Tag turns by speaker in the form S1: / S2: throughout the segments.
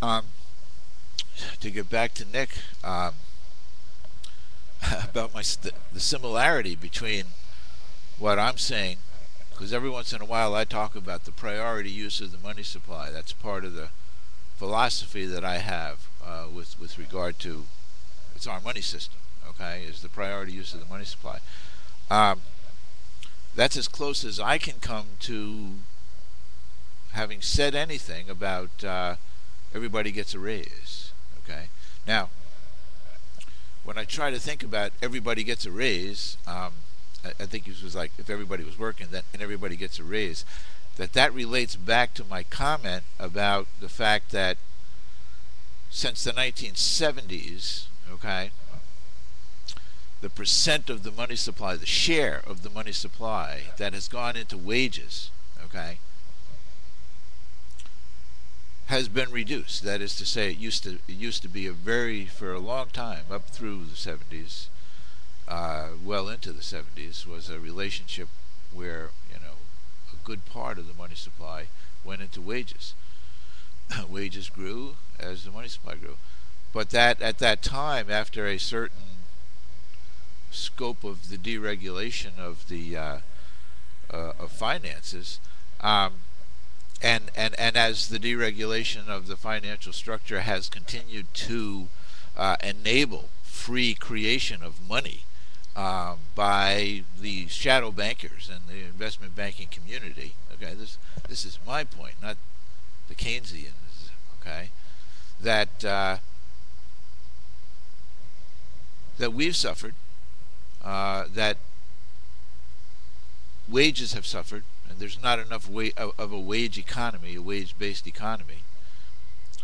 S1: Um, to get back to Nick, about the similarity between what I'm saying, because every once in a while I talk about the priority use of the money supply. That's part of the philosophy that I have with regard to it's our money system. Okay, is the priority use of the money supply. Um, that's as close as I can come to having said anything about everybody gets a raise. Okay, now when I try to think about everybody gets a raise, I think it was like if everybody was working, that and everybody gets a raise. That relates back to my comment about the fact that since the 1970s, okay, the percent of the money supply, the share of the money supply that has gone into wages, okay, has been reduced. That is to say, it used to be for a long time, up through the 70s, well into the 70s, was a relationship where a good part of the money supply went into wages. Wages grew as the money supply grew, but that at that time, after a certain scope of the deregulation of the of finances, um, and as the deregulation of the financial structure has continued to enable free creation of money by the shadow bankers and the investment banking community. Okay, this is my point, not the Keynesians. Okay, that that we've suffered, that wages have suffered, and there's not enough of a wage economy, a wage-based economy.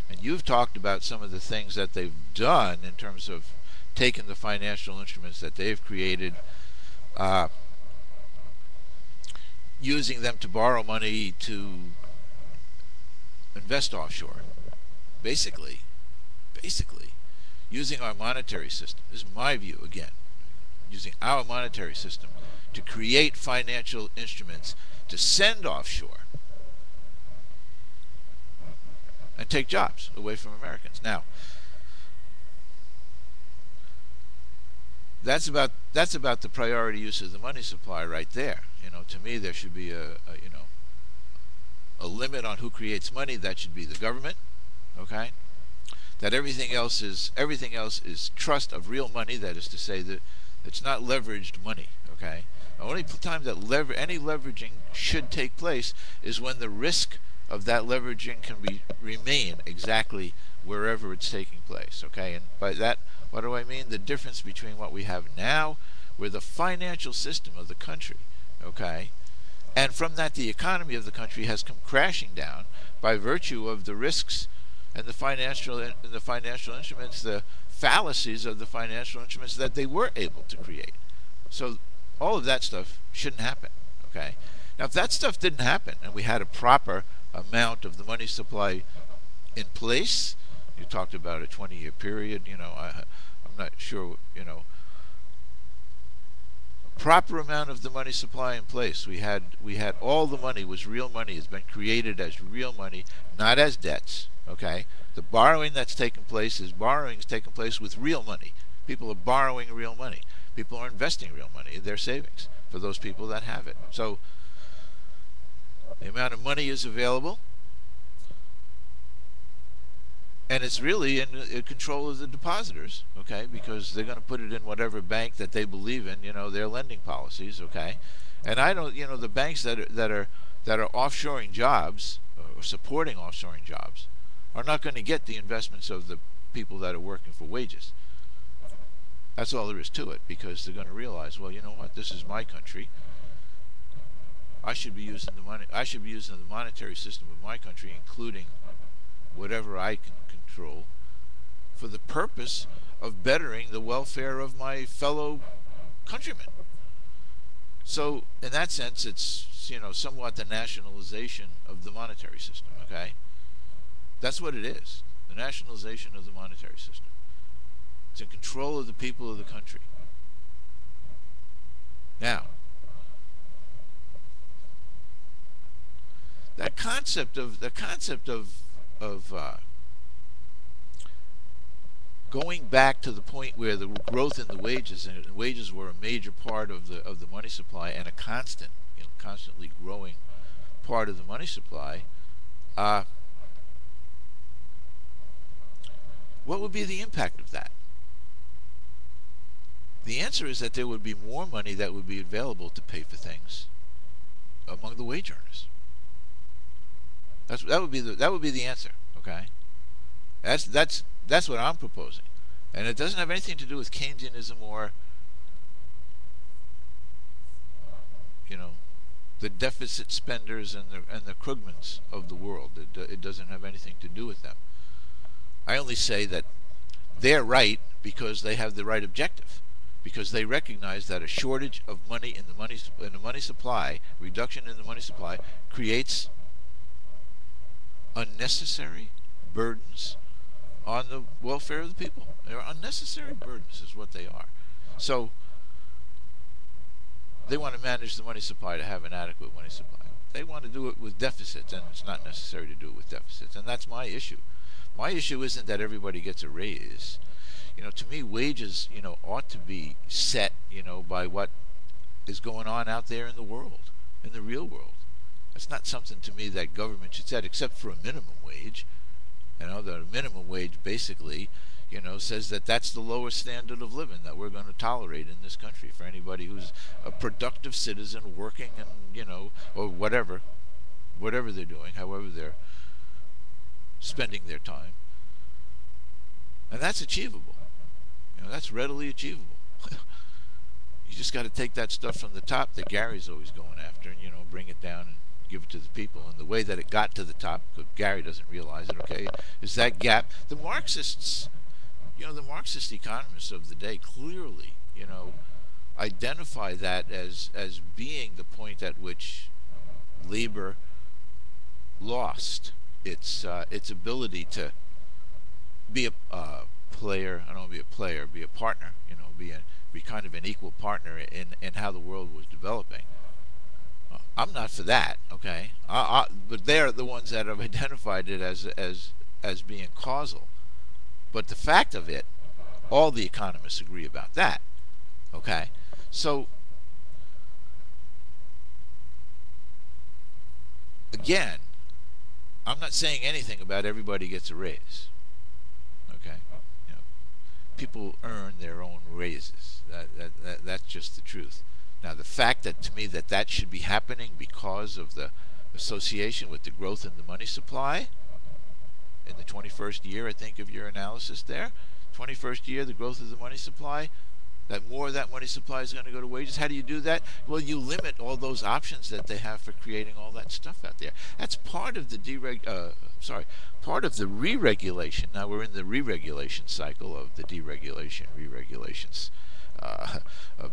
S1: And you've talked about some of the things that they've done in terms of taking the financial instruments that they've created, uh, using them to borrow money to invest offshore. Basically, basically, using our monetary system, this is my view again, using our monetary system to create financial instruments to send offshore and take jobs away from Americans. Now, that's about the priority use of the money supply right there. To me, there should be a limit on who creates money. That should be the government. Okay, that everything else is trust of real money. That is to say that it's not leveraged money. Okay, the only time that any leveraging should take place is when the risk of that leveraging can remain exactly wherever it's taking place. Okay, and by that, what do I mean? The difference between what we have now, where the financial system of the country, okay, and from that the economy of the country has come crashing down by virtue of the risks and the financial instruments, the fallacies of the financial instruments that they were able to create. So all of that stuff shouldn't happen. Okay. Now, if that stuff didn't happen and we had a proper amount of the money supply in place, you talked about a 20-year period. I'm not sure. A proper amount of the money supply in place. We had all the money was real money. Has been created as real money, not as debts. Okay. The borrowing that's taken place is taken place with real money. People are borrowing real money. People are investing real money in their savings for those people that have it. So the amount of money is available, and it's really in control of the depositors, okay, because they're going to put it in whatever bank that they believe in, their lending policies, okay. And I don't, the banks that are offshoring jobs or supporting offshoring jobs are not going to get the investments of the people that are working for wages. That's all there is to it, because they're going to realize, well, you know what, this is my country. I should be using the money. I should be using the monetary system of my country, including whatever I can control, for the purpose of bettering the welfare of my fellow countrymen. So, in that sense, it's somewhat the nationalization of the monetary system. Okay, that's what it is. The nationalization of the monetary system. It's in control of the people of the country. Now, that concept of going back to the point where the growth in the wages, and wages were a major part of the money supply, and a constant, constantly growing part of the money supply, what would be the impact of that? The answer is that there would be more money that would be available to pay for things among the wage earners. That would be the answer. Okay, that's what I'm proposing, and it doesn't have anything to do with Keynesianism or the deficit spenders and the Krugmans of the world. It doesn't have anything to do with them. I only say that they're right because they have the right objective, because they recognize that a shortage of money in the money supply, reduction in the money supply, creates unnecessary burdens on the welfare of the people. They're unnecessary burdens, is what they are. So they want to manage the money supply to have an adequate money supply. They want to do it with deficits, and it's not necessary to do it with deficits. And that's my issue. My issue isn't that everybody gets a raise. To me, wages, ought to be set, by what is going on out there in the world, in the real world. It's not something to me that government should set, except for a minimum wage. The minimum wage basically, says that that's the lowest standard of living that we're going to tolerate in this country for anybody who's a productive citizen working and, or whatever they're doing, however they're spending their time. And that's achievable. That's readily achievable. You just got to take that stuff from the top that Gary's always going after and, bring it down and give it to the people. And the way that it got to the top, because Gary doesn't realize it, okay, is that gap. The Marxists, the Marxist economists of the day clearly, identify that as being the point at which labor lost its ability to be a player. I don't want to be a player, be a partner. Be kind of an equal partner in how the world was developing. I'm not for that, okay? But they're the ones that have identified it as being causal. But the fact of it, all the economists agree about that, okay? So again, I'm not saying anything about everybody gets a raise. Okay, people earn their own raises. That's just the truth. Now, the fact that to me that should be happening because of the association with the growth in the money supply in the 21st year, I think, of your analysis there, 21st year, the growth of the money supply, that more of that money supply is going to go to wages. How do you do that? Well, you limit all those options that they have for creating all that stuff out there. That's part of the part of the re-regulation. Now we're in the re-regulation cycle of the deregulation, re-regulations, a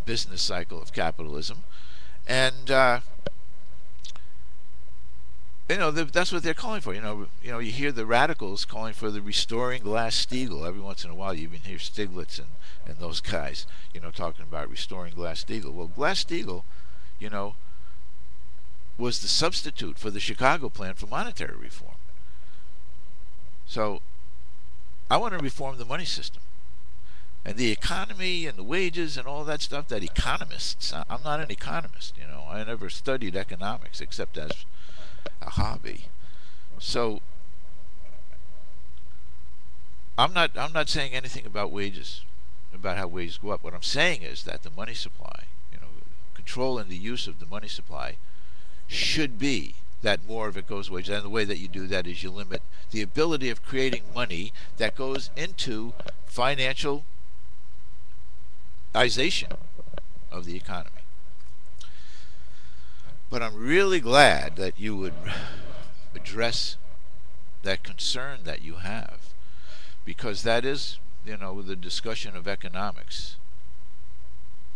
S1: business cycle of capitalism, and that's what they're calling for. You hear the radicals calling for the restoring Glass-Steagall. Every once in a while, you even hear Stiglitz and those guys, talking about restoring Glass-Steagall. Well, Glass-Steagall, was the substitute for the Chicago Plan for monetary reform. So, I want to reform the money system. And the economy and the wages and all that stuff that economists, I'm not an economist, I never studied economics except as a hobby. So I'm not saying anything about wages, about how wages go up. What I'm saying is that the money supply, controlling the use of the money supply should be that more of it goes to wages. And the way that you do that is you limit the ability of creating money that goes into financialization of the economy. But I'm really glad that you would address that concern that you have, because that is, the discussion of economics,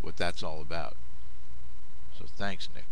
S1: what that's all about. So thanks, Nick.